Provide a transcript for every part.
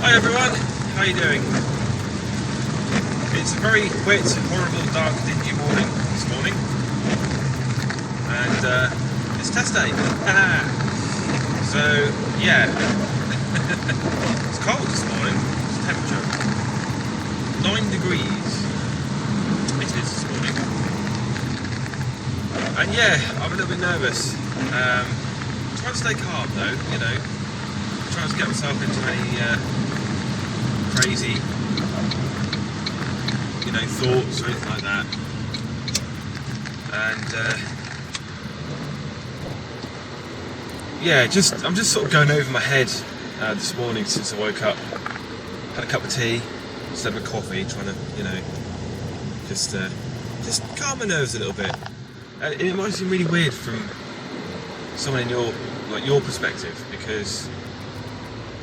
Hi everyone, how are you doing? It's a very wet, horrible, dark, dingy morning this morning, and it's test day. So yeah, it's cold this morning. It's temperature 9 degrees. It is this morning, and yeah, I'm a little bit nervous. Trying to stay calm though, you know. Trying to get myself into any crazy, you know, thoughts or anything like that. And yeah, I'm just sort of going over my head this morning since I woke up. Had a cup of tea instead of a coffee, trying to, you know, just calm my nerves a little bit. And it might seem really weird from someone in your perspective, because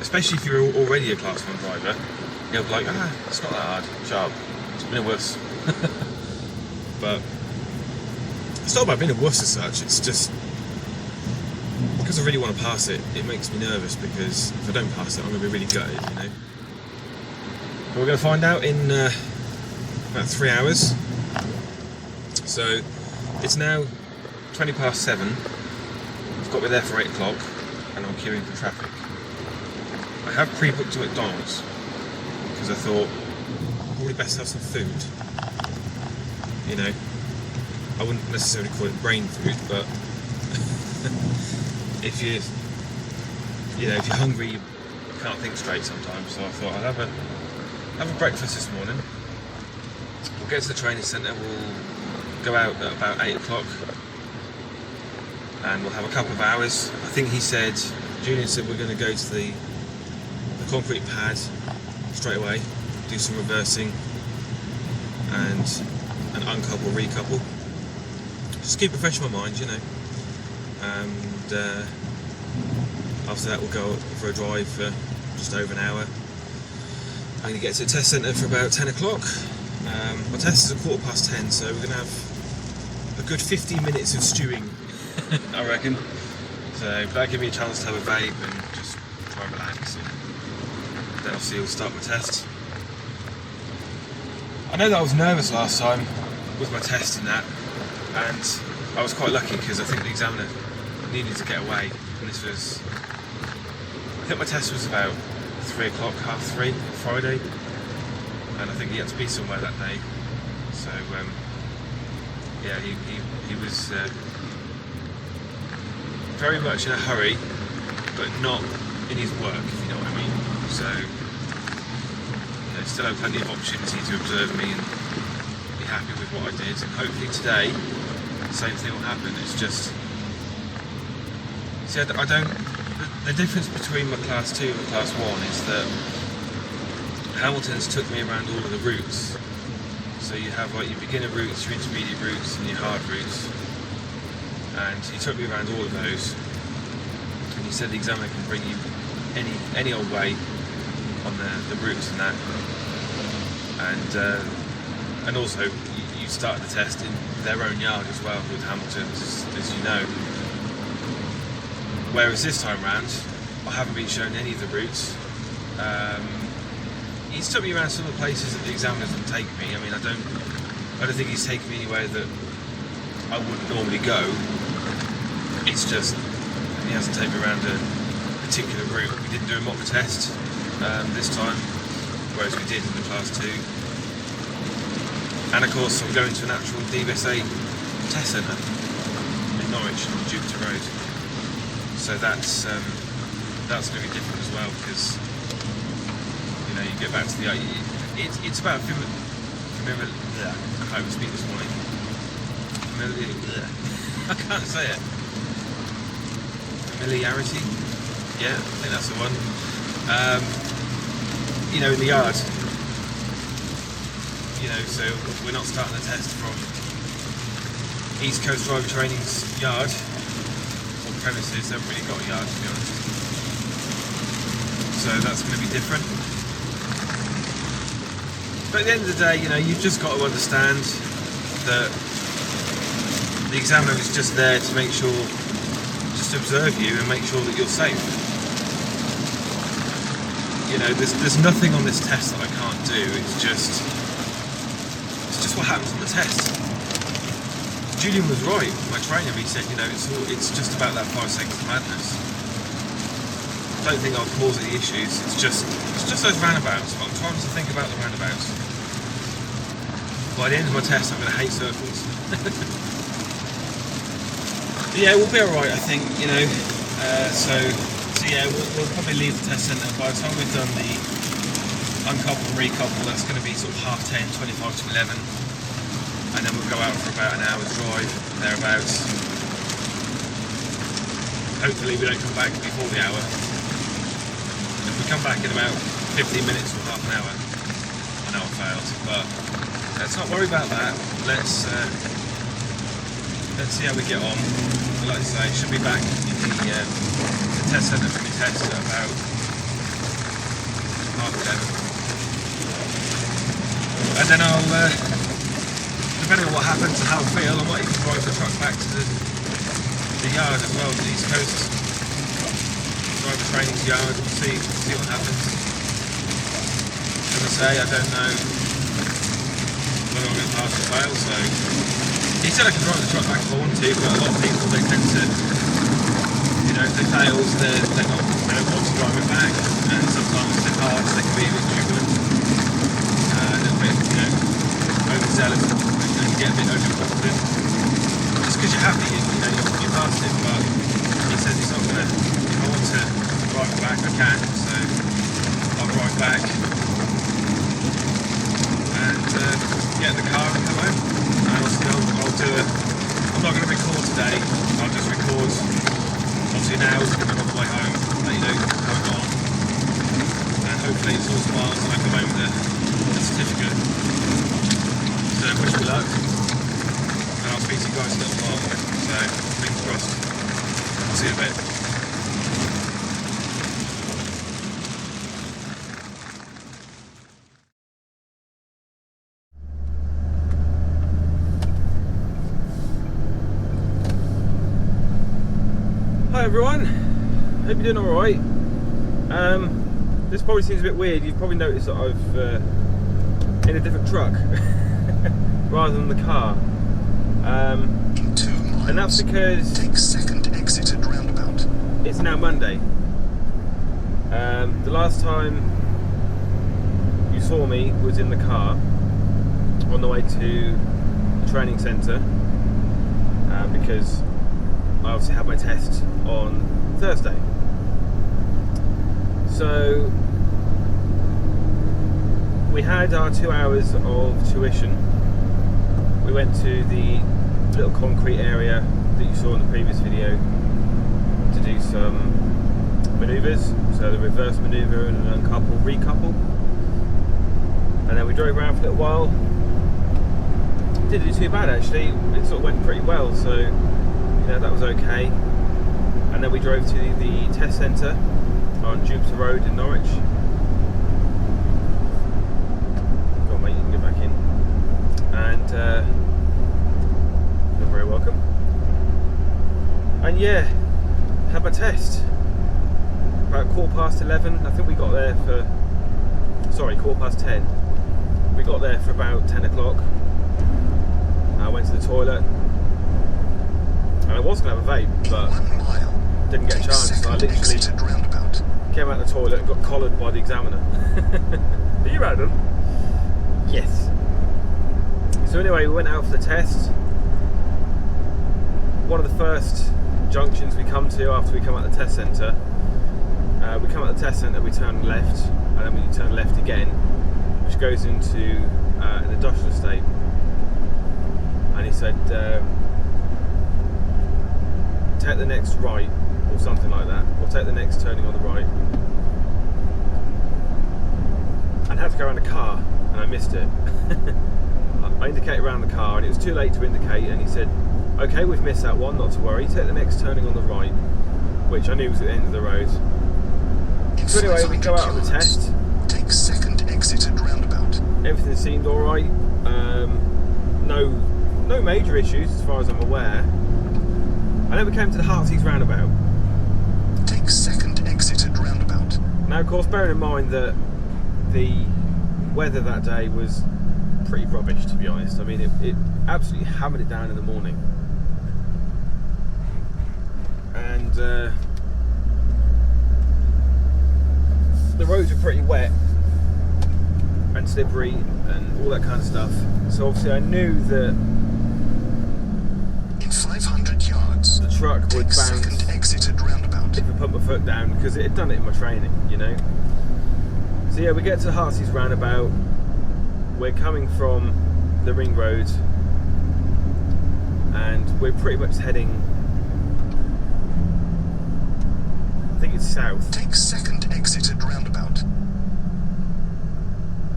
especially if you're already a class 1 driver, you'll be like, it's not that hard, sharp, it's been a wuss. But it's not about being a wuss as such, it's just because I really want to pass it, it makes me nervous, because if I don't pass it I'm going to be really gutted, you know. But we're going to find out in about 3 hours. So it's now 7:20. I've got to be there for 8 o'clock and I'm queuing for traffic. I have pre-booked to McDonald's because I thought probably best have some food. You know, I wouldn't necessarily call it brain food, but if you're hungry, you can't think straight sometimes. So I thought I'd have a breakfast this morning. We'll get to the training centre. We'll go out at about 8 o'clock, and we'll have a couple of hours. I think Julian said we're going to go to the concrete pad straight away, do some reversing and an uncouple, recouple. Just keep it fresh in my mind, you know. And after that we'll go for a drive for just over an hour. I'm going to get to the test centre for about 10 o'clock. My test is at 10:15, so we're going to have a good 15 minutes of stewing, I reckon. So that'll give me a chance to have a vape and just try and relax. Then obviously we'll start my test. I know that I was nervous last time with my test and that, and I was quite lucky because I think the examiner needed to get away, and I think my test was about 3 o'clock, 3:30, Friday, and I think he had to be somewhere that day. So yeah, he was very much in a hurry, but not in his work, if you know what I mean. So, you know, still have plenty of opportunity to observe me and be happy with what I did. And hopefully today, the same thing will happen. It's just, see, the difference between my class 2 and class 1 is that Hamilton's took me around all of the routes. So you have like your beginner routes, your intermediate routes, and your hard routes. And he took me around all of those. And he said the examiner can bring you any old way on the routes and that, and also you start the test in their own yard as well with Hamilton's, as you know. Whereas this time round, I haven't been shown any of the routes. He's took me around some of the places that the examiners would take me. I mean, I don't think he's taken me anywhere that I wouldn't normally go. It's just he hasn't taken me around a particular route. We didn't do a mock test this time, whereas we did in the class 2. And of course I'm going to an actual DVSA test centre in Norwich on Jupiter Road. So that's going to be different as well, because you know, you get back to the it's about familiar. I can't even speak this morning. I can't say it. Familiarity. Yeah, I think that's the one. You know, in the yard. You know, so we're not starting the test from East Coast Driver Training's yard or premises. They haven't really got a yard, to be honest. So that's going to be different. But at the end of the day, you know, you've just got to understand that the examiner is just there to make sure, just observe you and make sure that you're safe. you know, there's nothing on this test that I can't do. It's just what happens on the test. Julian was right. My trainer, he said, you know, it's just about that 5 seconds of madness. I don't think I'll cause any issues. It's just those roundabouts. I'm trying to think about the roundabouts. By the end of my test, I'm going to hate circles. Yeah, we'll be alright, I think, you know. So yeah, we'll probably leave the test centre by the time we've done the uncouple and recouple. That's going to be sort of 10:30, 25 to 11, and then we'll go out for about an hour's drive thereabouts. Hopefully we don't come back before the hour. If we come back in about 15 minutes or half an hour, I know I failed, but let's not worry about that. Let's see how we get on. Like I say, should be back in the test centre for my test at about 11:30. And then I'll, depending on what happens and how I feel, I might even drive the truck back to the yard as well, the East Coast. Drive the training's yard and see what happens. As I say, I don't know whether I'm going to pass or fail, so he said I can drive the truck back if I want to, but a lot of people, they tend to, you know, if they fails, they don't want to drive it back, and sometimes they're hard, they can be a bit jubilant, a little bit, you know, overzealous, and get a bit overconfident. Just because you're happy, you know, you passed it, but he says he's not going to, if I want to drive it back, I can, so I'll drive back, and get in the car and come home. And I'll do I'm not going to record today, I'll just record obviously now as I'm on the way home, let you know how it got on, and hopefully it's all smiles and I come home with a certificate. So wish me luck, and I'll speak to you guys in a little while, so fingers crossed. I'll see you in a bit. Hi everyone, hope you're doing alright. This probably seems a bit weird. You've probably noticed that I've in a different truck rather than the car, in 2 miles, and that's because take second exit at roundabout. It's now Monday. The last time you saw me was in the car on the way to the training centre, because I obviously had my test on Thursday. So we had our 2 hours of tuition. We went to the little concrete area that you saw in the previous video to do some manoeuvres, so the reverse manoeuvre and an uncouple, recouple. And then we drove around for a little while. Didn't do too bad actually, it sort of went pretty well, so you know, that was okay. And then we drove to the test centre on Jupiter Road in Norwich. Go on mate, you can get back in. And you're very welcome. And yeah, had my test about 11:15. I think we got there for, sorry, 10:15. We got there for about 10 o'clock. I went to the toilet. And I was going to have a vape, but didn't get a chance, so I literally came out of the toilet and got collared by the examiner. Are you Adam? Yes. So anyway, we went out for the test. One of the first junctions we come to after we come out of the test centre, we come out of the test centre, we turn left, and then we turn left again, which goes into an industrial estate. And he said, take the next right, or something like that, or take the next turning on the right. And I had to go around the car, and I missed it. I indicated around the car, and it was too late to indicate, and he said, okay, we've missed that one, not to worry, take the next turning on the right, which I knew was at the end of the road. So anyway, we go out on the test. Take second exit at roundabout. Everything seemed alright. No major issues as far as I'm aware. And then we came to the Artic roundabout. Take second exit at roundabout. Now, of course, bearing in mind that the weather that day was pretty rubbish, to be honest. I mean, it absolutely hammered it down in the morning, and the roads were pretty wet and slippery and all that kind of stuff. So obviously I knew that In 500 yards, the truck would take second bounce exit at roundabout. if I put my foot down, because it had done it in my training, you know. So yeah, we get to the Heartsease roundabout. We're coming from the ring road, and we're pretty much heading, I think it's south. Take second exit at roundabout.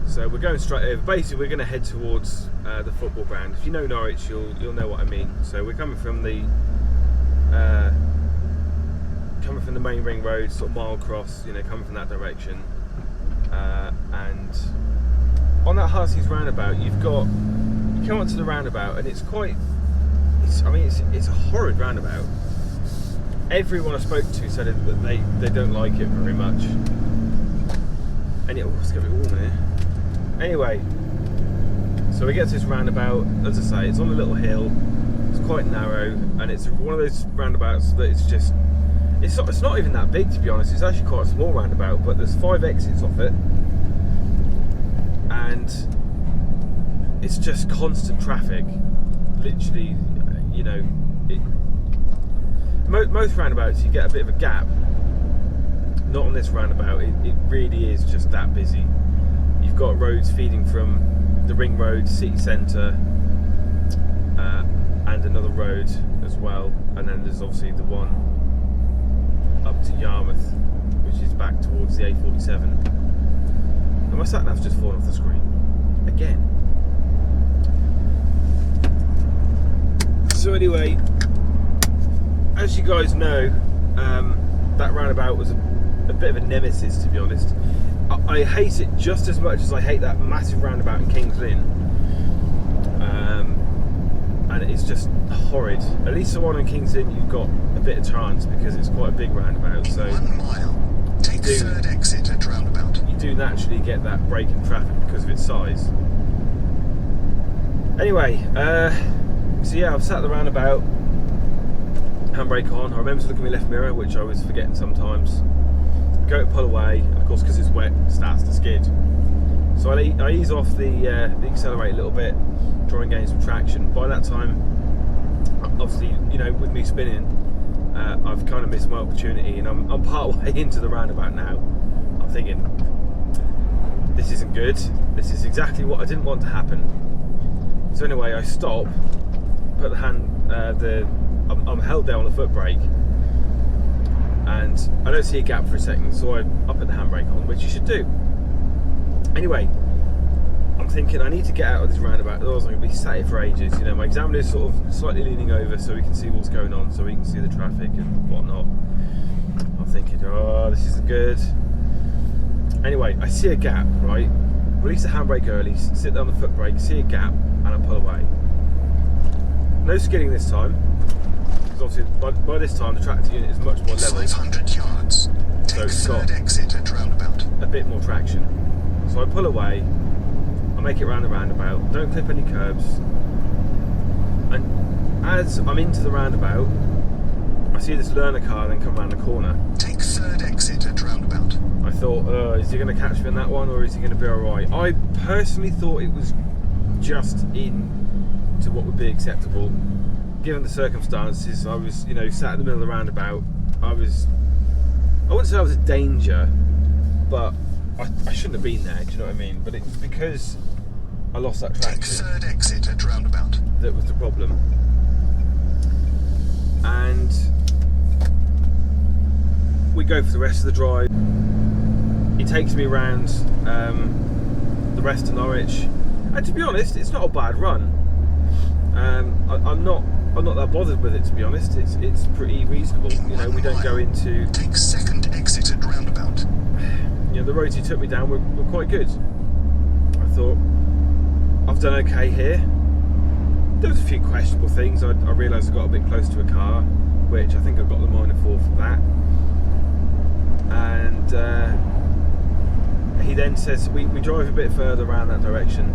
So we're going straight over. Basically, we're going to head towards the football ground. If you know Norwich, you'll know what I mean. So we're coming from the main ring road, sort of mile across, you know, coming from that direction. And on that Heartsease roundabout, you come up to the roundabout, and it's a horrid roundabout. Everyone I spoke to said that they don't like it very much. And it's going to be warm in here. Anyway, so we get to this roundabout. As I say, it's on a little hill. It's quite narrow, and it's one of those roundabouts that it's not even that big, to be honest. It's actually quite a small roundabout, but there's 5 exits off it, and it's just constant traffic. Literally, you know, most roundabouts you get a bit of a gap. Not on this roundabout. It really is just that busy. You've got roads feeding from the ring road, city centre, and another road as well, and then there's obviously the one up to Yarmouth, which is back towards the A47. And my sat nav's just fallen off the screen again. So anyway, as you guys know, that roundabout was a bit of a nemesis, to be honest. I hate it just as much as I hate that massive roundabout in King's Lynn, and it's just horrid. At least the one in King's Lynn, you've got a bit of chance because it's quite a big roundabout. In So 1 mile, take third exit at roundabout. you do naturally get that break in traffic because of its size. Anyway, so yeah, I've sat at the roundabout, handbrake on. I remember to look at my left mirror, which I was forgetting sometimes. Go to pull away, and of course, because it's wet, it starts to skid. So I ease off the accelerator a little bit, try and gain some traction. By that time, obviously, you know, with me spinning, I've kind of missed my opportunity, and I'm part way into the roundabout now. I'm thinking, this isn't good. This is exactly what I didn't want to happen. So anyway, I stop, put the hand, I'm held down on the foot brake, and I don't see a gap for a second, so I put the handbrake on, which you should do. Anyway, I'm thinking I need to get out of this roundabout, otherwise I'm going to be sat here for ages. You know, my examiner's sort of slightly leaning over so we can see what's going on, so we can see the traffic and whatnot. I'm thinking, oh, this isn't good. Anyway, I see a gap, right? Release the handbrake early, sit down the foot brake, see a gap, and I pull away. No skidding this time. Obviously, by this time the tractor unit is much more level, 500 yards, so take it's got third exit at roundabout. a bit more traction. So I pull away, I make it round the roundabout, don't clip any curbs, and as I'm into the roundabout, I see this learner car then come around the corner. Take third exit at roundabout. I thought, is he going to catch me in that one, or is he going to be alright? I personally thought it was just in to what would be acceptable. Given the circumstances, I was, you know, sat in the middle of the roundabout. I wouldn't say I was a danger, but I shouldn't have been there, do you know what I mean? But it's because I lost that Take traction third exit at roundabout. that was the problem. And we go for the rest of the drive. He takes me around the rest of Norwich, and to be honest, it's not a bad run. I'm not that bothered with it, to be honest. It's pretty reasonable. You know, we don't go into. Take second exit at roundabout. You know, the roads he took me down were quite good. I thought I've done okay here. There was a few questionable things. I realised I got a bit close to a car, which I think I got the minor 4 for that. And then says, we drive a bit further around that direction.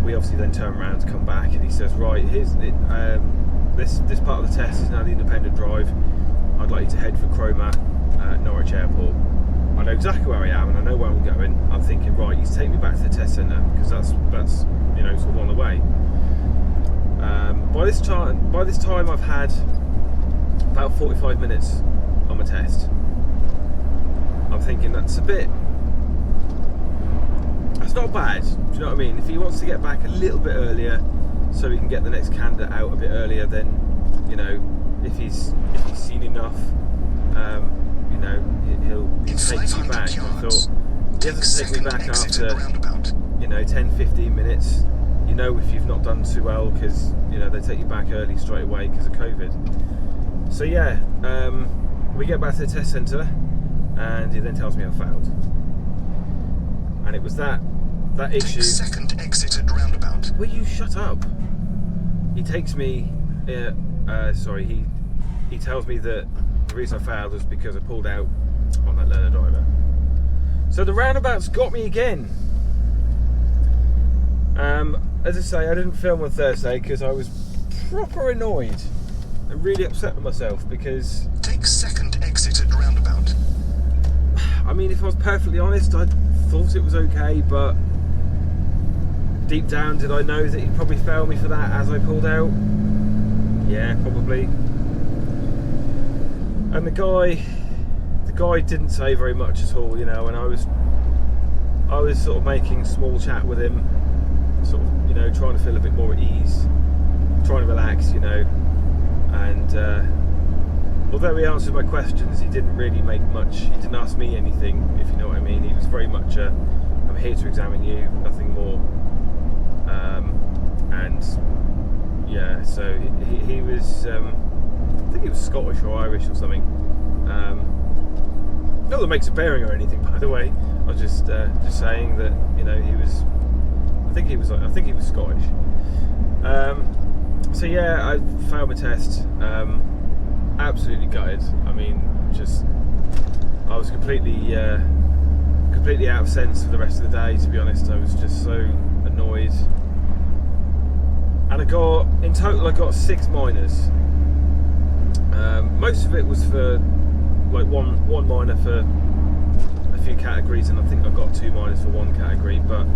We obviously then turn around to come back, and he says, right, here's the, this part of the test is now the independent drive. I'd like you to head for Cromer, Norwich Airport. I know exactly where I am, and I know where I'm going. I'm thinking, right, he's taking me back to the test centre, because that's you know, sort of on the way. By this time I've had about 45 minutes on my test. I'm thinking that's not bad, do you know what I mean? If he wants to get back a little bit earlier so he can get the next candidate out a bit earlier, then, you know, if he's seen enough, you know, he'll take me back. I thought, he hasn't taken me back after, you know, 10-15 minutes. You know, if you've not done too well, because, you know, they take you back early straight away because of COVID. So yeah, we get back to the test centre, and he then tells me I failed. And it was that issue. Second exit at roundabout. Will you shut up? He takes me. Sorry. He tells me that the reason I failed was because I pulled out on that learner driver. So the roundabouts got me again. As I say, I didn't film on Thursday because I was proper annoyed and really upset with myself because. Take second exit at roundabout. I mean, if I was perfectly honest, I thought it was okay, but deep down, did I know that he'd probably fail me for that as I pulled out? Yeah, probably. And the guy didn't say very much at all, you know, and I was sort of making small chat with him, sort of, you know, trying to feel a bit more at ease, trying to relax, you know, and although he answered my questions, he didn't really make much, he didn't ask me anything, if you know what I mean. He was very much I'm here to examine you, nothing more. And yeah, so he was, I think he was Scottish or Irish or something. Not that it makes a bearing or anything, by the way. I was just saying that, you know, he was. I think he was Scottish. So yeah, I failed my test. Absolutely gutted. I mean, I was completely out of sense for the rest of the day. To be honest, I was just so annoyed. And in total I got 6 minors. Most of it was for like one minor for a few categories, and I think I got 2 minors for one category, but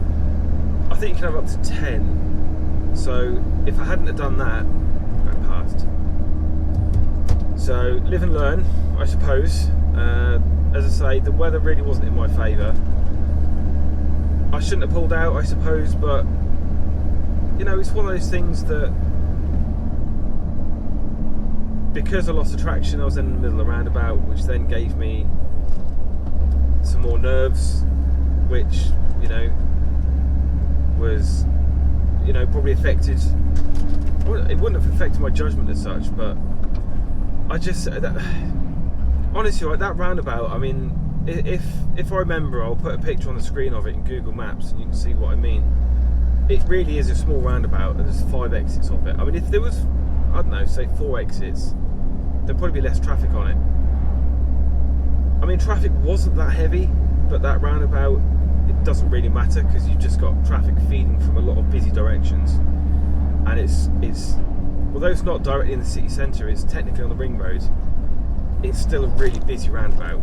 I think you can have up to 10. So if I hadn't have done that, I passed. So live and learn, I suppose. As I say, the weather really wasn't in my favour. I shouldn't have pulled out, I suppose, but you know, it's one of those things that because I lost the traction, I was in the middle of the roundabout, which then gave me some more nerves, which, you know, was, you know, probably affected. It wouldn't have affected my judgment as such, but I just honestly, like, that roundabout, I mean, if I remember, I'll put a picture on the screen of it in Google Maps and you can see what I mean. It really is a small roundabout, and there's 5 exits of it. I mean, if there was, I don't know, say 4 exits, there'd probably be less traffic on it. I mean, traffic wasn't that heavy, but that roundabout, it doesn't really matter because you've just got traffic feeding from a lot of busy directions, and it's although it's not directly in the city centre, it's technically on the ring road. It's still a really busy roundabout.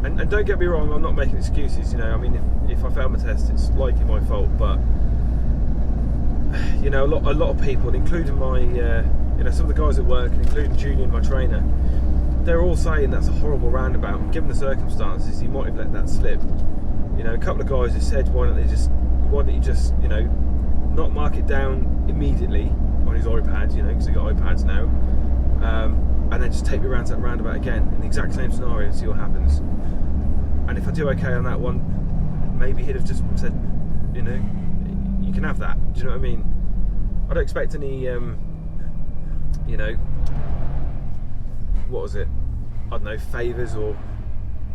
And don't get me wrong, I'm not making excuses, you know. I mean, if I fail my test, it's likely my fault, but you know, a lot of people, including my, you know, some of the guys at work, including Julian, my trainer, they're all saying that's a horrible roundabout. And given the circumstances, he might have let that slip. You know, a couple of guys have said, why don't you just, you know, not mark it down immediately on his iPad, you know, because they've got iPads now, and then just take me around to that roundabout again in the exact same scenario and see what happens. And if I do okay on that one, maybe he'd have just said, you know, you can have that. Do you know what I mean? I don't expect any, you know, what was it? I don't know, favours or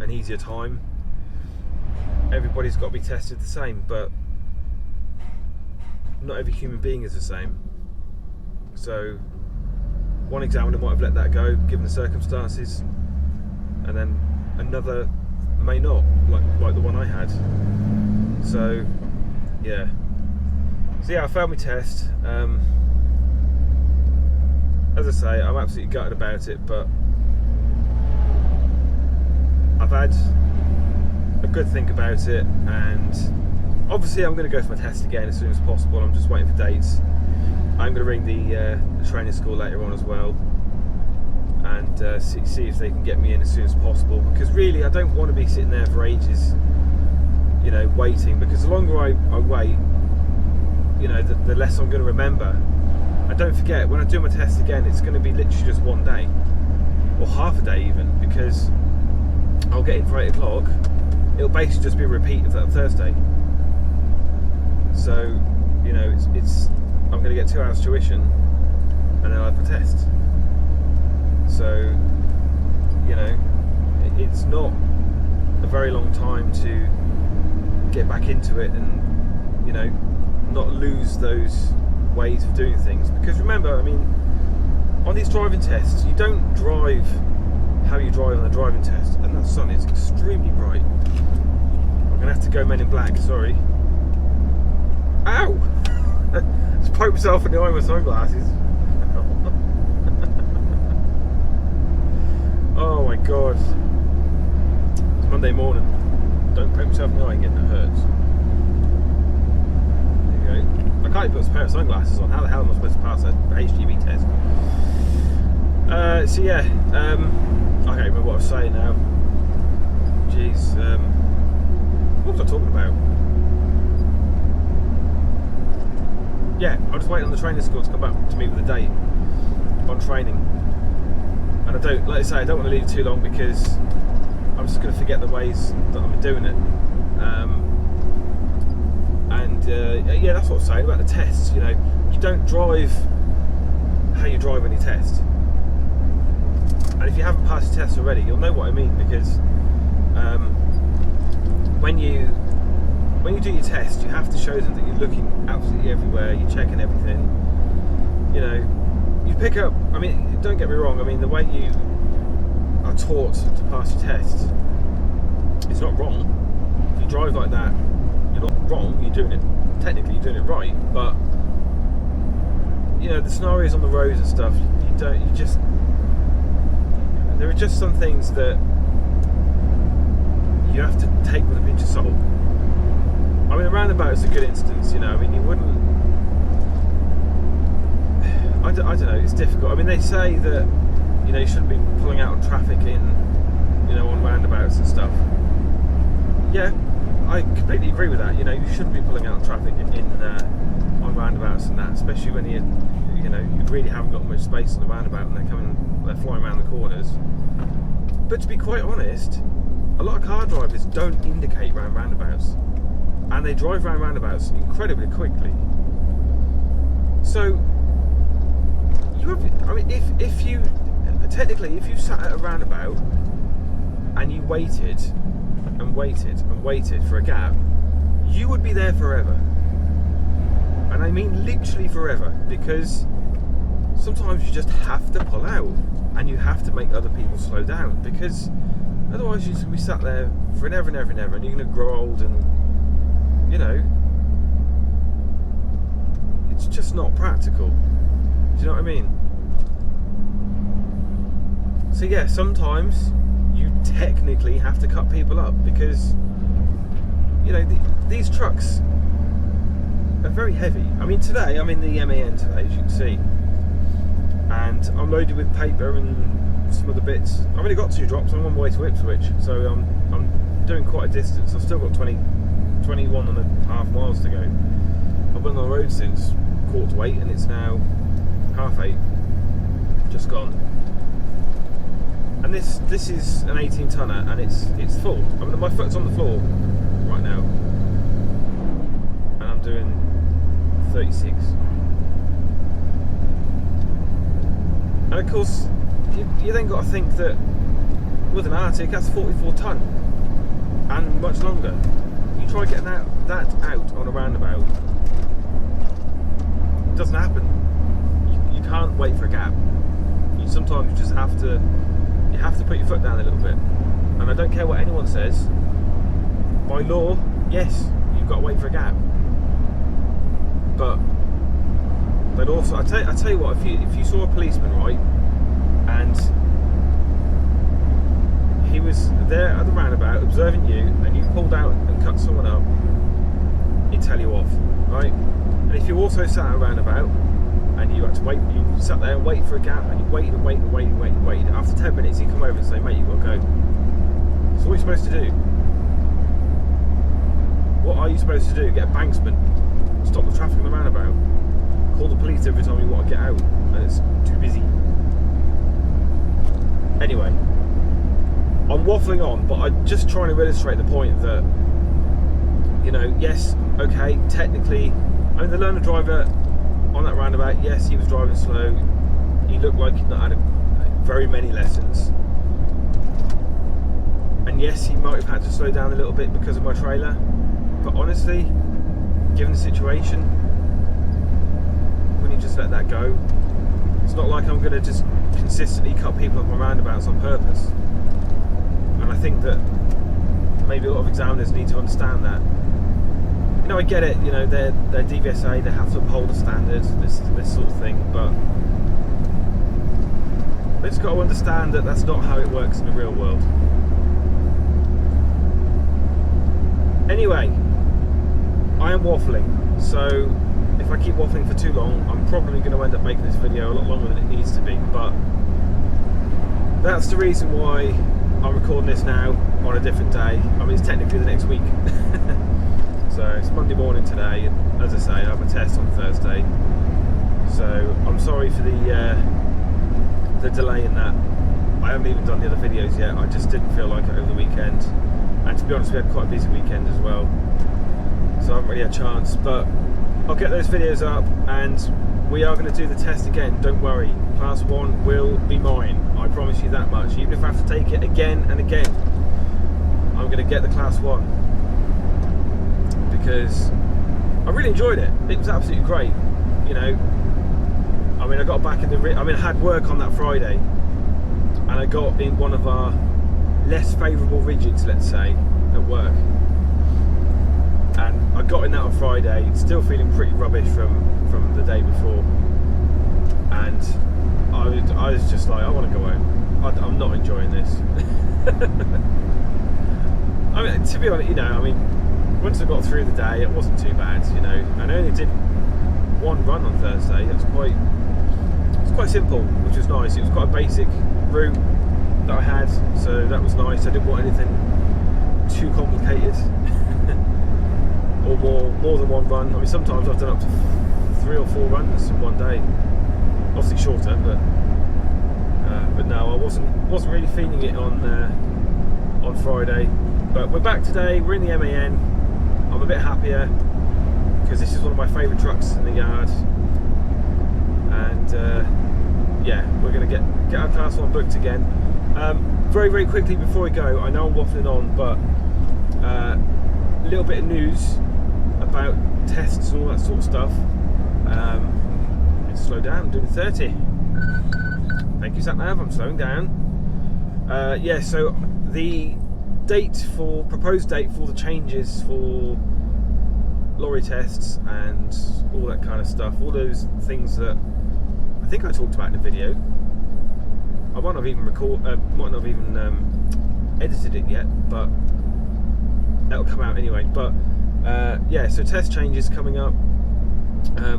an easier time. Everybody's got to be tested the same, but not every human being is the same. So one examiner might have let that go given the circumstances, and then another may not, like the one I had. So yeah. So yeah, I failed my test. As I say, I'm absolutely gutted about it, but I've had a good think about it, and obviously I'm going to go for my test again as soon as possible. I'm just waiting for dates. I'm going to ring the training school later on as well, and see if they can get me in as soon as possible, because really I don't want to be sitting there for ages, you know, waiting, because the longer I wait, you know, the less I'm going to remember. And don't forget, when I do my test again, it's going to be literally just one day, or half a day even, because I'll get in for 8 o'clock. It'll basically just be a repeat of that Thursday. So, you know, it's I'm going to get 2 hours tuition, and then I'll have the test. So, you know, it's not a very long time to get back into it, and, you know, not lose those ways of doing things. Because remember, I mean, on these driving tests, you don't drive how you drive on a driving test, and that sun is extremely bright. I'm gonna have to go Men in Black, sorry. Ow! Just poked myself in the eye with sunglasses. Oh my god. It's Monday morning. Don't poke myself in the eye and get that hurts. There you go. I can't even put a pair of sunglasses on. How the hell am I supposed to pass a HGV test? So yeah, I can't remember what I was saying now. Jeez, what was I talking about? Yeah, I'm just waiting on the training school to come back to me with a date on training. And I don't, like I say, I don't want to leave it too long, because I'm just going to forget the ways that I'm doing it. Yeah, that's what I was saying about the tests. You know, you don't drive how you drive any test. And if you haven't passed your test already, you'll know what I mean, because when you do your test, you have to show them that you're looking absolutely everywhere, you're checking everything. You know, you pick up, I mean, don't get me wrong, I mean, the way you are taught to pass your test, it's not wrong. If you drive like that, you're not wrong, you're doing it, technically you're doing it right, but, you know, the scenarios on the roads and stuff, there are just some things that you have to take with a pinch of salt. I mean, a roundabout is a good instance, you know. I mean, you wouldn't. I don't know. It's difficult. I mean, they say that, you know, you shouldn't be pulling out on traffic in, you know, on roundabouts and stuff. Yeah, I completely agree with that. You know, you shouldn't be pulling out on traffic on roundabouts and that, especially when you know, you really haven't got much space on the roundabout and they're flying around the corners. But to be quite honest, a lot of car drivers don't indicate round roundabouts, and they drive round roundabouts incredibly quickly. So, if you sat at a roundabout and you waited and waited and waited for a gap, you would be there forever. And I mean literally forever, because sometimes you just have to pull out and you have to make other people slow down, because otherwise you're just going to be sat there forever and ever and ever, and you're going to grow old, and, you know, it's just not practical. Do you know what I mean? So yeah, sometimes you technically have to cut people up, because, you know, these trucks are very heavy. I mean, today I'm in the MAN today, as you can see, and I'm loaded with paper and some other bits. I've only got 2 drops. I'm on my way to Ipswich, so I'm doing quite a distance. I've still got 21.5 miles to go. I've been on the road since 7:45, and it's now 8:30, just gone. And this is an 18 tonner, and it's full. I mean, my foot's on the floor right now, and I'm doing 36. And of course, you then got to think that with an Artic, that's 44 tonne and much longer. You try getting that out on a roundabout, it doesn't happen. You can't wait for a gap. Sometimes you just have to put your foot down a little bit. and I don't care what anyone says, by law, yes, you've got to wait for a gap. But they'd also, I tell you what, if you saw a policeman, right, and he was there at the roundabout observing you, and you pulled out and cut someone up, he'd tell you off, right? And if you also sat at a roundabout and you had to wait, you sat there and waited for a gap, and you waited and waited and waited and waited and waited. After 10 minutes, he'd come over and say, mate, you've got to go. So what are you supposed to do? What are you supposed to do? Get a banksman? Stop the traffic on the roundabout? Call the police every time you want to get out and it's too busy? Anyway, I'm waffling on, but I'm just trying to illustrate the point that, you know, yes, okay, technically, I mean, the learner driver on that roundabout, yes, he was driving slow. He looked like he'd not had very many lessons. And yes, he might have had to slow down a little bit because of my trailer. But honestly, given the situation, wouldn't you just let that go? It's not like I'm going to just consistently cut people off my roundabouts on purpose. And I think that maybe a lot of examiners need to understand that. You know, I get it, you know, they're DVSA, they have to uphold the standards, this sort of thing, but they've just got to understand that that's not how it works in the real world. Anyway, I am waffling, so if I keep waffling for too long, I'm probably going to end up making this video a lot longer than it needs to be, but that's the reason why I'm recording this now on a different day. I mean, it's technically the next week. So it's Monday morning today, and as I say, I have a test on Thursday. So I'm sorry for the delay in that. I haven't even done the other videos yet. I just didn't feel like it over the weekend. And to be honest, we had quite a busy weekend as well. So I haven't really had a chance. But I'll get those videos up, and we are going to do the test again. Don't worry. Class 1 will be mine. I promise you that much. Even if I have to take it again and again, I'm going to get the Class 1. Because I really enjoyed it. It was absolutely great. You know, I mean, I got back in I had work on that Friday, and I got in one of our less favourable rigids, let's say, at work. And I got in that on Friday, still feeling pretty rubbish from the day before. And I was just like, I want to go home. I'm not enjoying this. I mean, to be honest, you know, I mean, once I got through the day, it wasn't too bad, you know. And I only did one run on Thursday. It was quite simple, which was nice. It was quite a basic route that I had, so that was nice. I didn't want anything too complicated, or more than one run. I mean, sometimes I've done up to 3 or 4 runs in one day. Obviously shorter, but no, I wasn't really feeling it on Friday. But we're back today. We're in the MAN. I'm a bit happier because this is one of my favourite trucks in the yard, and yeah, we're going to get our Class 1 booked again. Very quickly before we go, I know I'm waffling on, but a little bit of news about tests and all that sort of stuff. Let's slow down. I'm doing 30. Thank you, sat-nav. I'm slowing down. Yeah, so the proposed date for the changes for lorry tests and all that kind of stuff, all those things that I think I talked about in the video. I might not have even edited it yet, but that'll come out anyway. But yeah, so test changes coming up,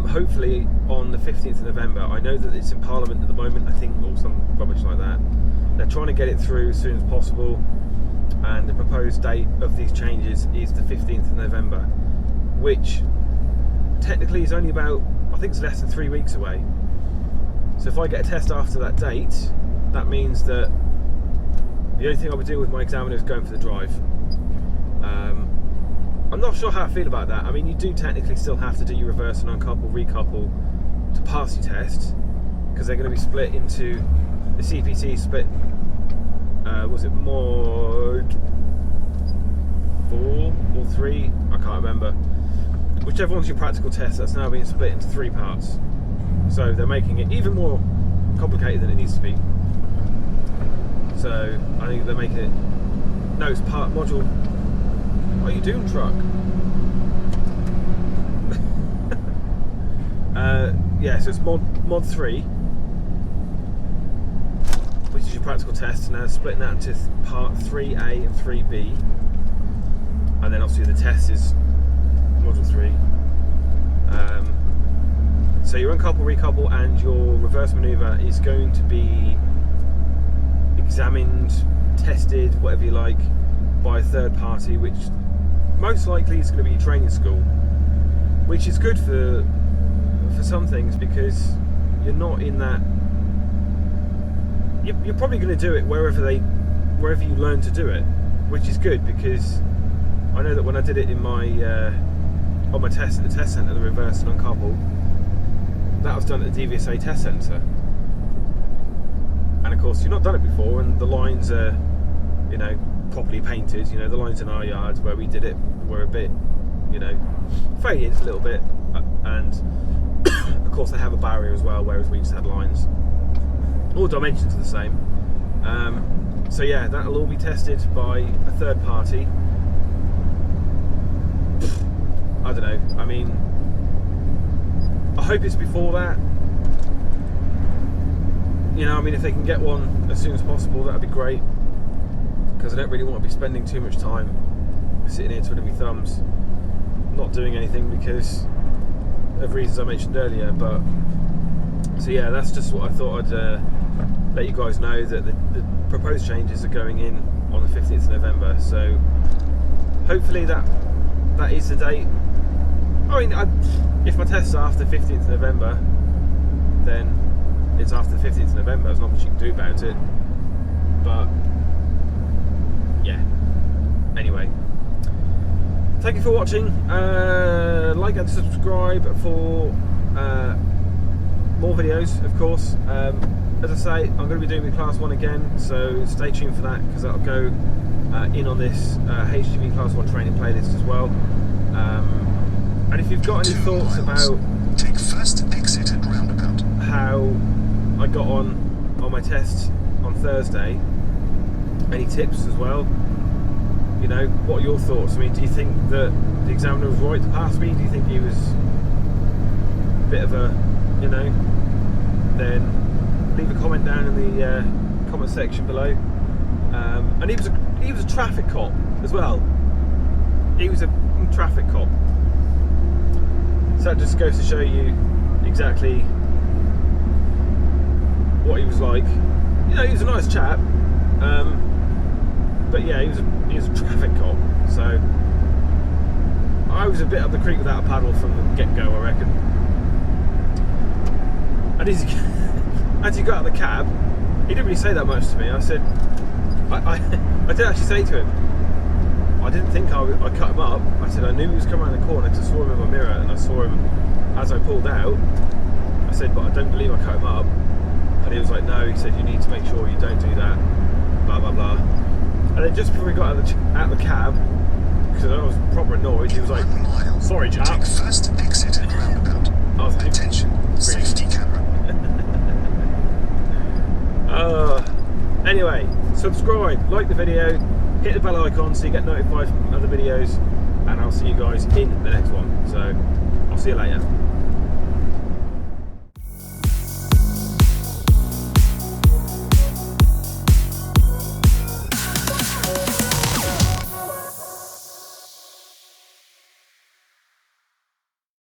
hopefully on the 15th of November. I know that it's in Parliament at the moment, I think, or some rubbish like that. They're trying to get it through as soon as possible, and the proposed date of these changes is the 15th of November, which technically is only about, I think it's less than 3 weeks away. So if I get a test after that date, that means that the only thing I'll be doing with my examiner is going for the drive. I'm not sure how I feel about that. I mean, you do technically still have to do your reverse and uncouple, recouple to pass your test, because they're going to be split into the CPC split. Was it Mod 4 or 3? I can't remember. Whichever one's your practical test, that's now being split into 3 parts. So they're making it even more complicated than it needs to be. So I think they're making it No, it's part module. What are you doing, truck? Yeah, so it's mod 3, which is your practical test, and now splitting that into part 3A and 3B, and then obviously the test is module 3. So your uncouple, recouple, and your reverse manoeuvre is going to be examined, tested, whatever you like, by a third party, which most likely is going to be your training school, which is good for some things, because you're not in that. You're probably going to do it wherever you learn to do it, which is good, because I know that when I did it in my on my test at the test centre, the reverse and uncouple, that was done at the DVSA test centre, and of course you've not done it before, and the lines are, you know, properly painted. You know, the lines in our yard where we did it were a bit, you know, faded a little bit, and of course they have a barrier as well, whereas we just had lines. All dimensions are the same. So yeah, that'll all be tested by a third party. I don't know, I mean, I hope it's before that. You know, I mean, if they can get one as soon as possible, that'd be great, because I don't really want to be spending too much time sitting here twiddling my thumbs, not doing anything because of reasons I mentioned earlier. But so yeah, that's just what I thought I'd let you guys know, that the proposed changes are going in on the 15th of November. So hopefully that is the date. I mean, if my test's after 15th of November, then it's after the 15th of November. There's not much you can do about it. But yeah. Anyway, thank you for watching. Like and subscribe for more videos, of course. As I say, I'm going to be doing the Class 1 again, so stay tuned for that, because that'll go in on this HGV Class 1 training playlist as well. And if you've got any thoughts about take first exit at roundabout, how I got on my test on Thursday, any tips as well, you know, what are your thoughts? I mean, do you think that the examiner was right to pass me? Do you think he was a bit of a, you know, then leave a comment down in the comment section below. And he was a traffic cop as well. He was a traffic cop. So that just goes to show you exactly what he was like. You know, he was a nice chap, but yeah, he was a traffic cop. So I was a bit up the creek without a paddle from the get-go, I reckon. And as he got out of the cab, he didn't really say that much to me. I said, I did actually say to him, I didn't think I cut him up. I said I knew he was coming around the corner because I saw him in my mirror, and I saw him as I pulled out. I said, but I don't believe I cut him up. And he was like, no. He said, you need to make sure you don't do that. Blah blah blah. And then just before we got out of the cab, because I was proper annoyed, he was like, sorry chap. take first exit at roundabout. I was like, Attention, safety camera. Anyway, subscribe, like the video, hit the bell icon so you get notified from other videos, and I'll see you guys in the next one. So I'll see you later.